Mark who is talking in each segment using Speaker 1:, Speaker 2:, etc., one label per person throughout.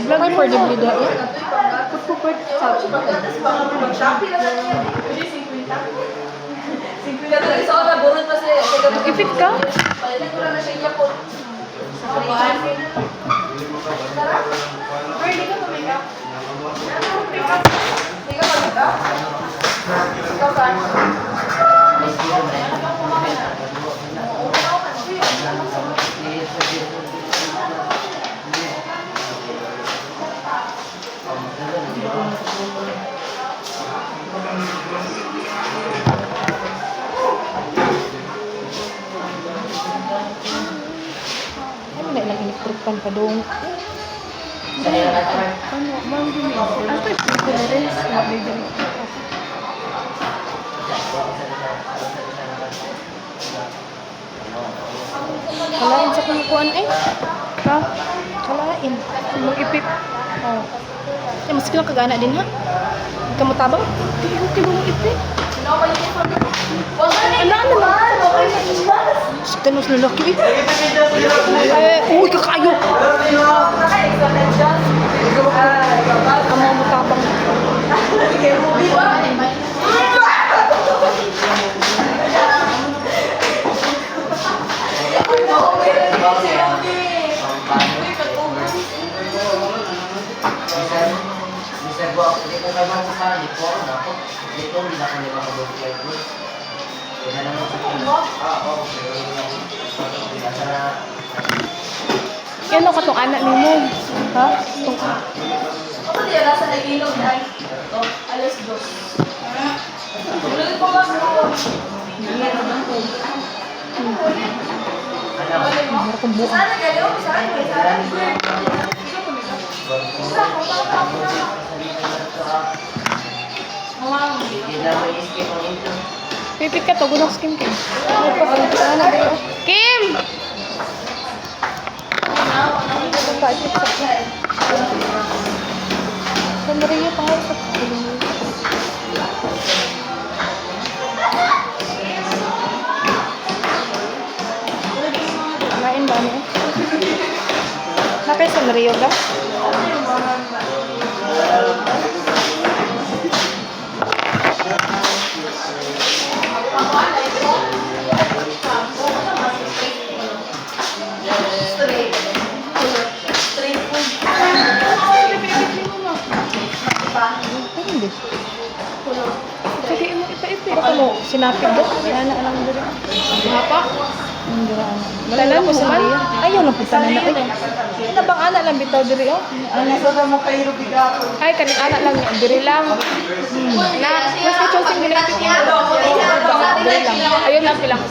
Speaker 1: Vlog ay for the video.
Speaker 2: Mag-shopping na lang yan. Singkwila talaga sa oras, burot pa siya.
Speaker 1: Ipit ka?
Speaker 2: Palitan ko lang na siya iya po. Hindi ka tumika? Hindi ka tumika? Ikaw ka?
Speaker 1: Ano na ilang electric pan pa doon? Ano? Bang gini? Ano pa yung rin? Sabi din. Kalain sa kumukuan eh. Ha? Kalain. Mag-ipip. Oh. Eh, mas kilang kagana din ha? Kamu tabang? Hindi mo ipip. Ano naman? Ganun na laki eh. Uy, kakayo! Kamu mo tabang. Ano ka tong anak ni mo? Ha? Tong
Speaker 2: Ako din, nasa nag-ilog na ay. Alas 2. Ilog ko ba? Sana gano'n?
Speaker 1: pipit ka to, gunok Kim Kim. Kim! Sandariya pa nga sa pagulong. Lain ba niya? Nakay sandariya ka? Hindi. Sige mo ipa-ipi. Ako mo, sinapid doon. Anak lang doon. Hapa? Hindi na anak. Talan mo sa Maria. Ayaw na punta na na. Ano bang anak lang bitaw diri oh? Ay, kaning anak lang niya. Diri lang. Na, mas ka-choosing nila ipit niya. Diri lang. Ayun lang pilang.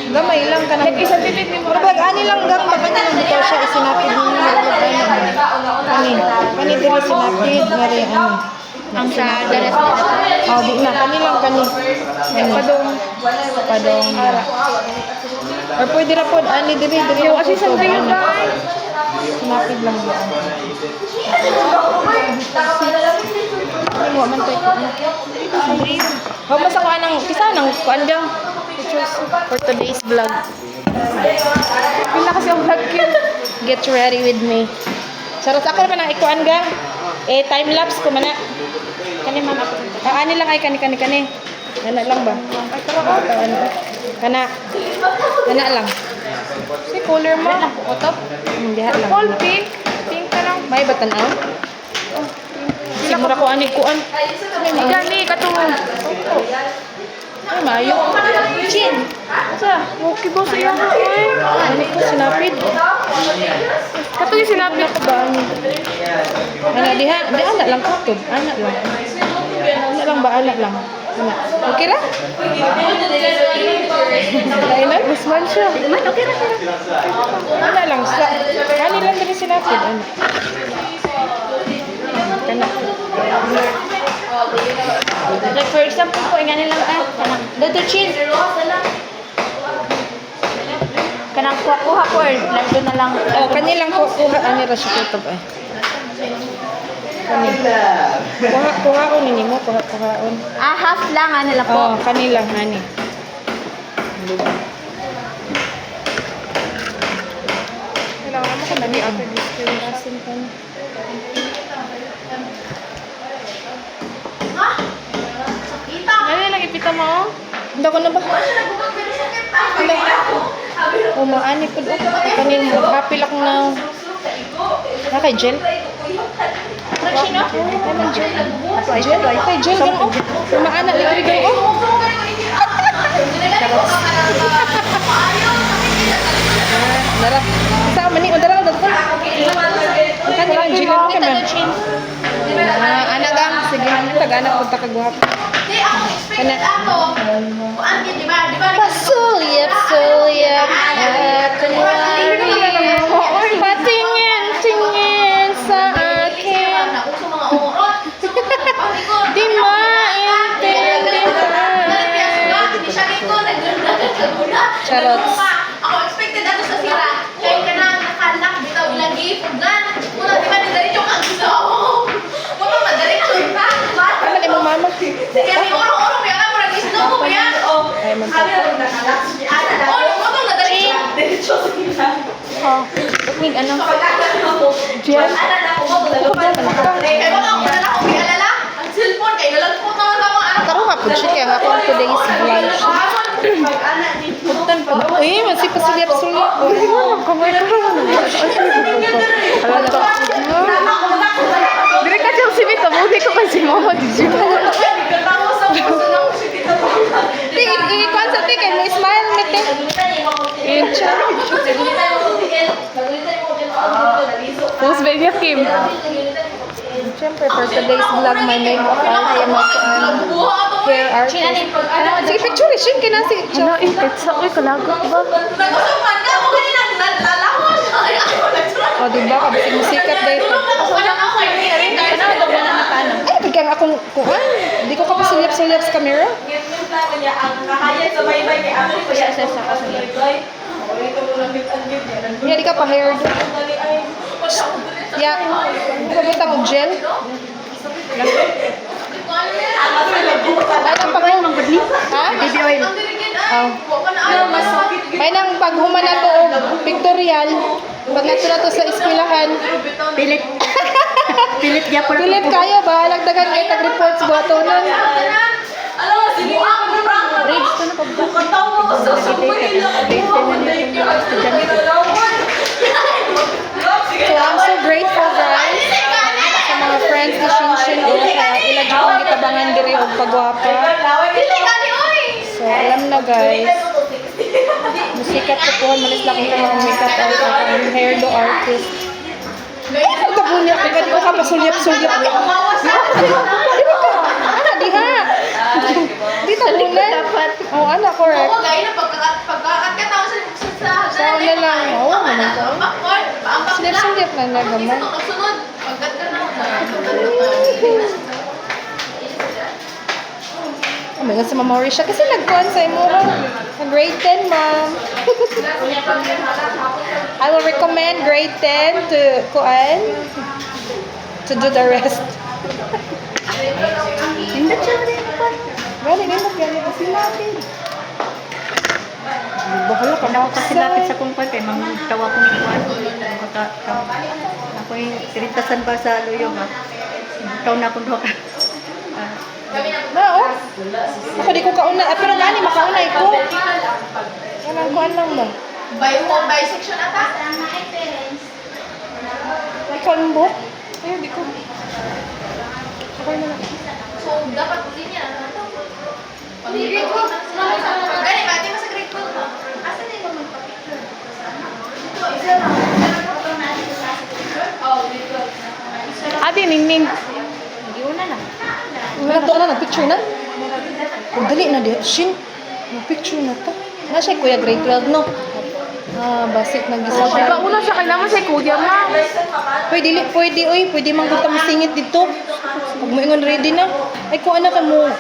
Speaker 1: Gamay lang ka na. Isang pipit ni mo. Pero bag, ani lang gat. Baka niya lang bitaw siya. Isinapid niya. Kani diri sinapid. Ngari, ano. Ang sa daras na. Oh, di na. Kani lang kani. Padong. Padong. Or pwede na po. Ani diri. Diri. Yung asisan kayo guys. Sinapid lang yan. Ay, mo man tayo. Huwag mo sa kuha ng, kisa ng kuha dyan. For today's vlog. Pila kasi ang vlog yun. Get ready with me. Sarot ako naman ang ikuan gang. Eh, time-lapse ko man na. Kani man ako. Ani lang ay kani. Kana lang ba? Ay, karo. Kana. Kana lang. Si color mo. Otop. Diha lang. Full pink. Pink ka lang. May batanaw? Siguro ko ani kuan. Gani katungo. Ay, mayo. Chin. Sa, okay ba sa iyo? Ano ko sinapid? Kato yung sinapid ko ba? Ana diha, anak lang katod. Anak lang. Anak lang ba? Anak lang. Anak. Okay ra? Lainan? Usman siya. Man, okay ra. Anak lang. Kani lang din sinapid. Anak. Anak. Like for example po, nga nilang Dr. Chin. Kanang kuha ko or lalo na lang. Oh, kanilang kuha ani ra siya kutob eh. Kuha ko nini mo, kuha on.
Speaker 2: Half lang ano lang po.
Speaker 1: Oh, kanilang ani. Kailangan naman ka dali after this year. Asin ka na.
Speaker 2: Ha? Sakita.
Speaker 1: Ano lang ipita mo? Hindi ko na ba?
Speaker 2: Wala siya nagubag pero sakit. Sabi ako. Sabi ko.
Speaker 1: Umaani po. Kanin mo. Happy lang na. Nakay gel?
Speaker 2: Sino?
Speaker 1: Naman gel. Gel? Kay gel gan oh. Umaana libre gan oh. Dara. Sa mani o dara dara. Kan wala gel ko man. Ana gang sige tagana punta ka guwap.
Speaker 2: Di ako expected ako. Kuan di ba? Di ba?
Speaker 1: Pasulyap, sulyap, kunwari. Patingin sa akin.
Speaker 2: Nauso mga oron.
Speaker 1: Di maintindihan.
Speaker 2: Hindi siya nito. Nagagagagaguna.
Speaker 1: Charots.
Speaker 2: Ako expected ako sa sira. Kaya ka na nakalak. Bitaw ilagi. Puglan. Una di ba nagdarit yung ang gusto ko. Mama, madalit yung ka.
Speaker 1: Ano ni mo mama?
Speaker 2: Kaya may orong-orong. Kaya nga mo nag-isno ko. Kaya.
Speaker 1: Ay, man
Speaker 2: Sabi na nakalak. Ano mo nadalit siya? Diretso sa sira.
Speaker 1: Ha. Ning ano?
Speaker 2: Jen? Ano na ako mo. Kaya baka ako na ako. Kaya alala. Ang cellphone. Kaya nalang po naman ako.
Speaker 1: Karo nga po siya kaya nga kung today's vlog. Uy, masih pasulyap-sulyap. Kamay ko na. Dili ka siyang simita. Buti ko kasi mama. Di ikuan sa tikin. May smile mite. Yun siya. Post video Kim. Siyempre, for today's vlog, my makeup art, yung mga hair artist. Sige, picture eh. Siyempre, kinasi. Ano, ikitsa. Uy, kalagot ba?
Speaker 2: Nagusuman ka ako kanina. Nalalawan.
Speaker 1: O, diba? Kabisig musikat dito. Ay, bigyan akong kuhan. Hindi ko kapasulyap-sulyap sa camera. Yeah, di ka pa hair doon. Yeah. Pagkita mo gel. Ay, nang pag-hair ng badli? Ha? Baby oil. Oh. May nang paghuman na to og pictorial. Pag nato na to sa eskwelahan. Pilit. Pilit gyapon. Pilit kayo ba? Lagdagan kay tag reports buhaton nun.
Speaker 2: Alam mo, sinuang mo lang.
Speaker 1: Rage to na pag
Speaker 2: Bukataw mo sa sumay lang.
Speaker 1: So I'm so grateful guys sa mga friends ni Shinshin o kaya iladyo kong gitabangan diri og pagwapa. So alam na guys. Musikat ko po, malis lang kung mga makeup artist, ang hair do artist. Ito tabunya ko, ganito ka pasulyap-sulyap. Di ba ka? Ana, diha. Di tabunan. Oo, ana, correct.
Speaker 2: Oo, gaya na pagkakataon sa
Speaker 1: Sa una lang, oo, naman ko.
Speaker 2: backward, paambak na.
Speaker 1: Sulyap-sulyap na nagaman.
Speaker 2: Sunod, pagkat na
Speaker 1: Oh my God, sa Mamori siya. Kasi nagkuhan sa imo. Grade 10, ma'am. I will recommend grade 10 to kuan to do the rest.
Speaker 3: Hindi siya rin pa.
Speaker 1: Gani, di mo gani kasi natin. Bahala ka na
Speaker 3: Kasi lapit sa kumpay kay mang tawa ko ni Juan. Ako yung sirintasan ba sa luyo ha. Taon na akong doha ka.
Speaker 1: Na, oh. Ako di ko kauna. Pero gani, makaunay ko. Walang kuan lang ba?
Speaker 2: Bisection ata?
Speaker 1: May kalbo? Ayun, di ko. Okay na lang.
Speaker 2: So, dapat uli niya. Grade 12. Gani ba? Di ba sa grade 12? Asan na yung magpapicture? Isa lang. Oh, grade 12.
Speaker 1: Ate, ningning.
Speaker 3: Hindi una na.
Speaker 1: Wala to na, nag-picture na. Oh, dali na di. Shin, nag-picture na to. Na siya, kuya, grade 12, no? Ah, basit nag-isa siya.
Speaker 4: Diba una siya kay naman sa kuya ma.
Speaker 1: Pwede, oy, pwede man kita masingit dito. Pag mo ingon ready na. Ay, kung anak ka mo,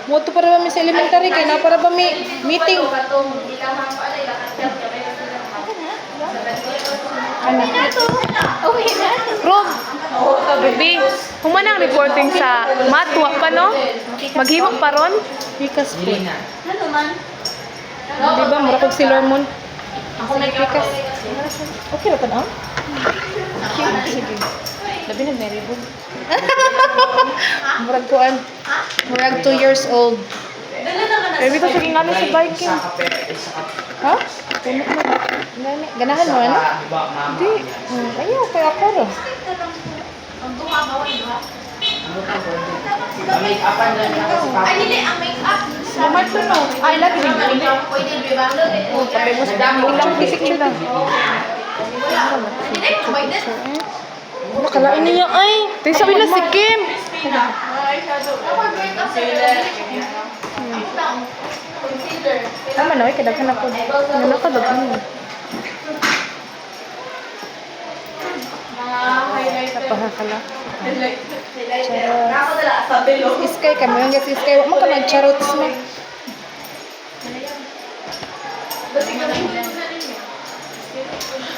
Speaker 1: mo to para ba mi sa elementary, kay na para ba mi meeting. Anak.
Speaker 3: Okay na.
Speaker 1: Rob,
Speaker 4: Baby, human ang reporting sa matwa pa no? Maghimok pa ron?
Speaker 1: Pikas po.
Speaker 3: Ano man?
Speaker 1: Di ba? Mura kong Sailor Moon. Ako may pikas. Okay ba pa Sige. Labi na Mary Boom. Murag kuan. Murag 2 years old.
Speaker 4: Baby ko sige nga sa biking.
Speaker 1: Ha? Punot mo. Ganahan mo, ano? Hindi. Ayaw, kaya ako ro.
Speaker 2: Ang duha ba wala duha? Ay, dili, ang make-up.
Speaker 1: Smart to no. Ay, lagi rin.
Speaker 2: Pwede, di ba?
Speaker 1: Sabi mo sa picture lang.
Speaker 2: Dili, pwede.
Speaker 1: Nakalain niya ay.
Speaker 4: Tay sabi na si Kim.
Speaker 1: Tama na, kadaghan ako.
Speaker 4: Nakadaghan mo.
Speaker 1: Napahakala. Charot. Iskay ka mo. Yung gas iskay. Huwag mo ka mag-charots mo.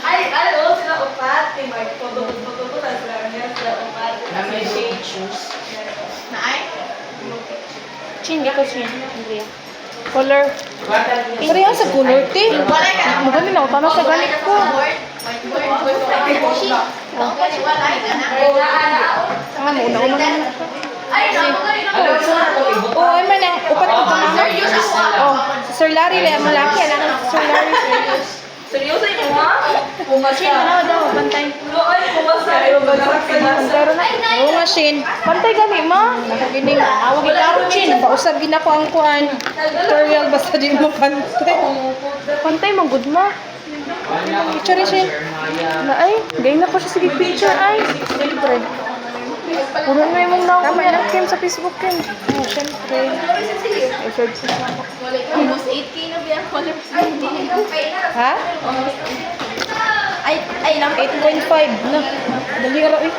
Speaker 2: Ay, ano, sila upat. Mag-photo-photo na sila upat. Naay?
Speaker 1: Chin, ikaw chin. Andrea.
Speaker 4: Color.
Speaker 1: Pareha sa color, te.
Speaker 2: Wala ka.
Speaker 4: Maganda na utana sa ganit ko.
Speaker 2: Wala ka na.
Speaker 1: Ah, mauna-una naman.
Speaker 2: Ay, naman
Speaker 1: Oo, ay man ang upat ko pa naman.
Speaker 2: Serious ako.
Speaker 1: Oh, si Sir Larry, malaki. Alam mo si Sir Larry.
Speaker 2: Seryoso yun mo?
Speaker 1: Chin, ano daw, bantay.
Speaker 4: Pero na.
Speaker 1: Oo nga, Shin.
Speaker 4: Pantay gani ma.
Speaker 1: Nakagining, awag ikaw, Chin. Pausab gina ko ang kuan. Tutorial, basta di mo pantay.
Speaker 4: Pantay man good ma.
Speaker 1: Picture ni Shin.
Speaker 4: Na ay, gay na pa siya sige picture ay.
Speaker 1: Siyempre.
Speaker 4: Puro na yung mga na Kim sa Facebook Kim.
Speaker 1: Oh, siyempre.
Speaker 4: I-search ko.
Speaker 2: Almost 8K na biya.
Speaker 1: Ha?
Speaker 2: Ay, lang.
Speaker 1: 8.5 na. Dali ka eh.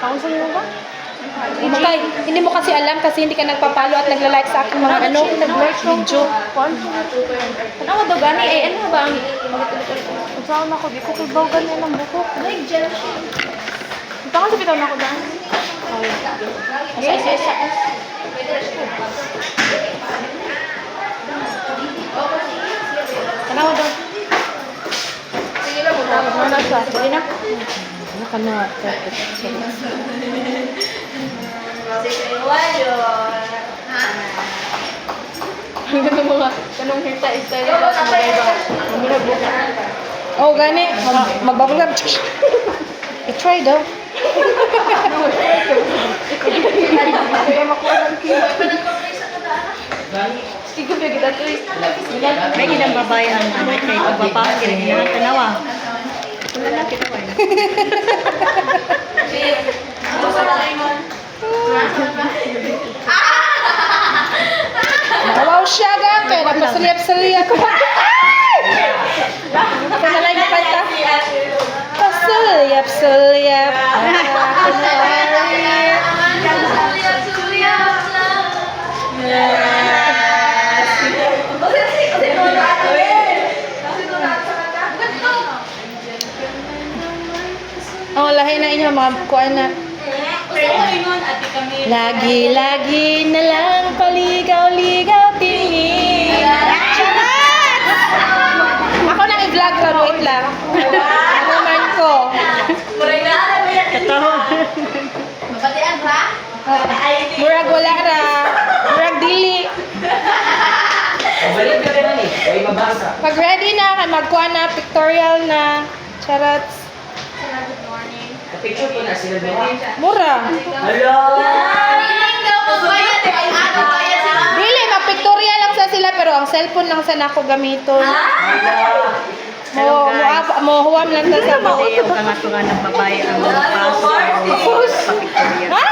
Speaker 4: Ako sa iyo ba?
Speaker 1: Makay, hindi mo kasi alam kasi hindi ka nagpapalo at nagla-like sa aking mga ano, video.
Speaker 2: Ano daw gani? Ay, ano ba ang...
Speaker 4: Kung saan ako, di ko kibaw ganyan ang buko.
Speaker 2: Like, jealousy.
Speaker 4: Ito kasi bitaw na ako daan.
Speaker 2: Yes, yes.
Speaker 1: Kanawa daw.
Speaker 2: Sige lang, magtapos mo na siya.
Speaker 1: Dali na. Ano ka na?
Speaker 2: Sige, wayo. Ha?
Speaker 4: Ang ganda mga kanong hairstyle ko sa mga iba. Mamira buka.
Speaker 1: Oh, gani. Magbabulab. I-try daw.
Speaker 4: Kaya makuha ng Kim. Sige, biya kita to eh.
Speaker 3: May ginang babae ang ano kay pagpapakir niya tanawa. Wala na kita wa.
Speaker 2: Ano sa Raymond?
Speaker 1: Nakawaw siya gang. Kaya nagpasaliyap-saliyap ko. Ako na lang yung kanta. Pasaliyap-saliyap. Oh, lahi na inyo mga kuan na. Lagi-lagi na lang paligaw-ligaw tingin. Charot! Ako nang i-vlog ron, wait lang. Ano man ko.
Speaker 3: Katawa.
Speaker 2: Mabatian ba?
Speaker 1: Murag wala ra. Murag dili.
Speaker 5: Balik ka rin eh. Ay mabasa.
Speaker 1: Pag ready na, magkuha na, pictorial na. Charot.
Speaker 5: Picture ko na sila ba?
Speaker 1: Mura.
Speaker 5: Hello!
Speaker 2: Ilang daw magbayad eh. Ano bayad sila?
Speaker 1: Dili, mag-pictorial lang sa sila, pero ang cellphone lang sa nako gamiton. Mo huwam lang sa sa mo.
Speaker 3: Yung mga tunga ng babae ang passport.
Speaker 1: Ha?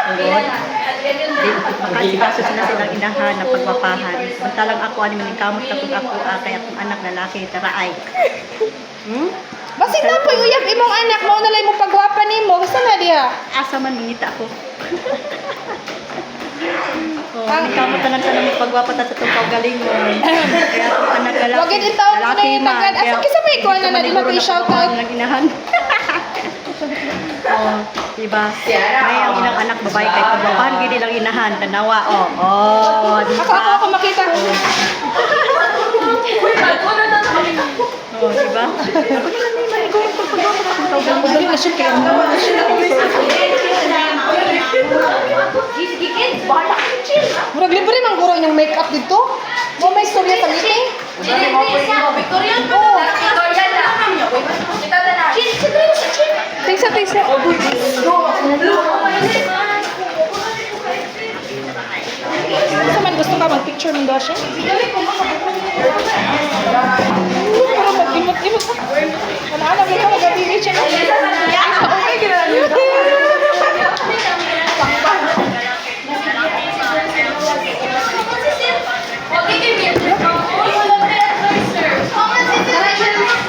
Speaker 3: Makasikaso sila silang inahan na pagpapahan. Samantalang ako, ano yung kamot na kung ako, kaya akong anak lalaki, taraay.
Speaker 1: Basit na po, uyak imong anak mo, nalay mo pagwapa nimo. Gusto na diha.
Speaker 3: Asa man minita ako.
Speaker 1: Ang-
Speaker 3: Kamot na lang sa namin pagwapa ta sa itong kaugaling mo. Kaya akong anak lalaki.
Speaker 1: Wag din taon na yung tagad. Asa kisa may kuha na na, di mo pa i-shoutout.
Speaker 3: Inahan. Diba? May ang ilang anak babae kay pagbabahan gini lang inahan tanawa. Oh,
Speaker 1: Ako,
Speaker 3: diba?
Speaker 1: ako makita.
Speaker 3: Oh, diba?
Speaker 1: Hindi na siya kaya mo. Murag libre man guro yung makeup dito. Mo may istorya sa ngiti.
Speaker 2: Victorian po. Victorian na. Kita na.
Speaker 1: Tisa, tisa. Sa man gusto ka mag-picture ng daw siya? Pero mag-imot-imot ka. Ano-ano mo ka mag-abiri siya? Okay, gano'n.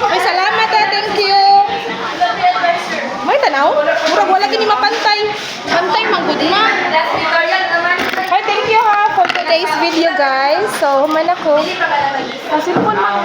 Speaker 1: Ay, salamat thank you. May tanaw? Murag wala gini mapantay. Pantay manggod na. Hi, thank you ha for today's video guys. So, human ako. Cellphone mo.